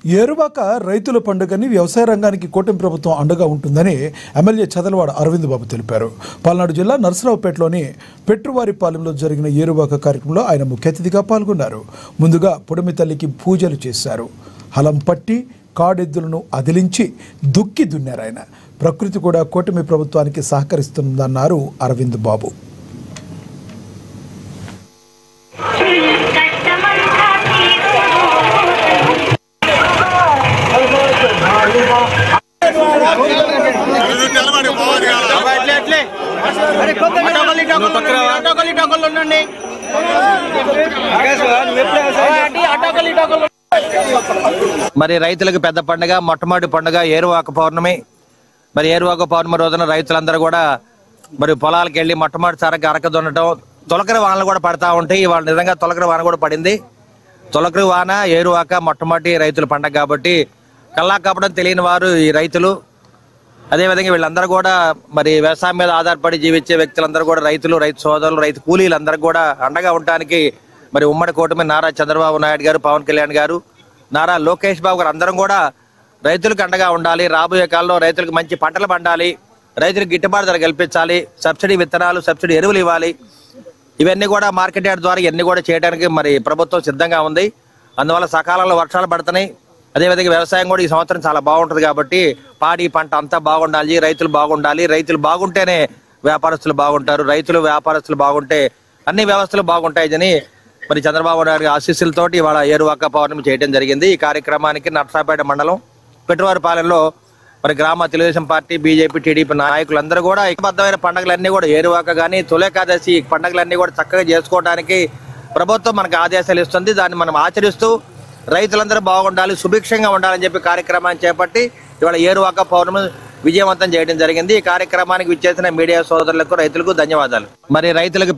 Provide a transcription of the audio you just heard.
ఏరువాక రైతుల పండుగని వ్యవసాయ రంగానికి కూటమి ప్రభుత్వం అండగా ఉంటుందని ఎమ్మెల్యే చదలవాడ అరవింద్ బాబు తెలిపారు. పల్నాడు జిల్లా నర్సరావుపేటలోని పెట్రువారిపాలెంలో జరిగిన ఏరువాక కార్యక్రమంలో ఆయన ముఖ్య అతిథిగా పాల్గొన్నారు. ముందుగా పుడమి తల్లికి పూజలు చేశారు. హలం పట్టి కాడెద్దులను అదిలించి దుక్కి దున్నారు. ఆయన ప్రకృతి కూడా కూటమి ప్రభుత్వానికి సహకరిస్తుందన్నారు అరవింద్ బాబు. మరి రైతులకు పెద్ద పండుగ, మొట్టమొదటి పండుగ ఏరువాక పౌర్ణమి. మరి ఏరువాక పౌర్ణమి రోజున రైతులందరూ కూడా మరి పొలాలకు వెళ్ళి మొట్టమొదటిసారి అరక దున్నటం, తొలకరి వానలు కూడా పడతా ఉంటాయి. ఇవాళ నిజంగా తొలకరి వాన కూడా పడింది. తొలకరి వాన, ఏరువాక మొట్టమొదటి రైతుల పండుగ కాబట్టి కల్లా కప్పడం తెలియని వారు ఈ రైతులు. అదేవిధంగా వీళ్ళందరూ కూడా మరి వ్యవసాయం మీద ఆధారపడి జీవించే వ్యక్తులందరూ కూడా రైతులు, రైతు సోదరులు, రైతు కూలీలందరూ కూడా అండగా ఉండటానికి మరి ఉమ్మడి కూటమి నారా చంద్రబాబు నాయుడు గారు, పవన్ కళ్యాణ్ గారు, నారా లోకేష్ బాబు గారు అందరం కూడా రైతులకు అండగా ఉండాలి. రాబోయే కాలంలో రైతులకు మంచి పంటలు పండాలి, రైతులకు గిట్టుబాటు ధర కల్పించాలి, సబ్సిడీ విత్తనాలు, సబ్సిడీ ఎరువులు ఇవ్వాలి. ఇవన్నీ కూడా మార్కెట్ యార్డ్ ద్వారా ఇవన్నీ కూడా చేయడానికి మరి ప్రభుత్వం సిద్ధంగా ఉంది. అందువల్ల సకాలంలో వర్షాలు పడుతున్నాయి. అదేవిధంగా వ్యవసాయం కూడా ఈ సంవత్సరం చాలా బాగుంటుంది కాబట్టి పాడి పంట అంతా బాగుండాలి, రైతులు బాగుండాలి. రైతులు బాగుంటేనే వ్యాపారస్తులు బాగుంటారు, రైతులు వ్యాపారస్తులు బాగుంటే అన్ని వ్యవస్థలు బాగుంటాయని మరి చంద్రబాబు నాయుడు ఆశీస్సులతోటి ఇవాళ ఏరువాక పౌర్ణమి చేయడం జరిగింది. ఈ కార్యక్రమానికి నర్సాపేట మండలం పెట్టువారిపాలెంలో మరి గ్రామ తెలుగుదేశం పార్టీ, బీజేపీ, టీడీపీ నాయకులందరూ కూడా ఏకబద్ధమైన పండుగలన్నీ కూడా ఏరువాక కానీ తొలేకాదశి పండుగలన్నీ కూడా చక్కగా చేసుకోవడానికి ప్రభుత్వం మనకు ఆదేశాలు ఇస్తుంది. దాన్ని మనం ఆచరిస్తూ రైతులందరూ బాగుండాలి, సుభిక్షంగా ఉండాలని చెప్పి కార్యక్రమాన్ని చేపట్టి ఇవాళ ఏరువాక పౌర్ణమి విజయవంతం చేయడం జరిగింది. ఈ కార్యక్రమానికి విచ్చేసిన మీడియా సోదరులకు, రైతులకు ధన్యవాదాలు. మరి రైతులకు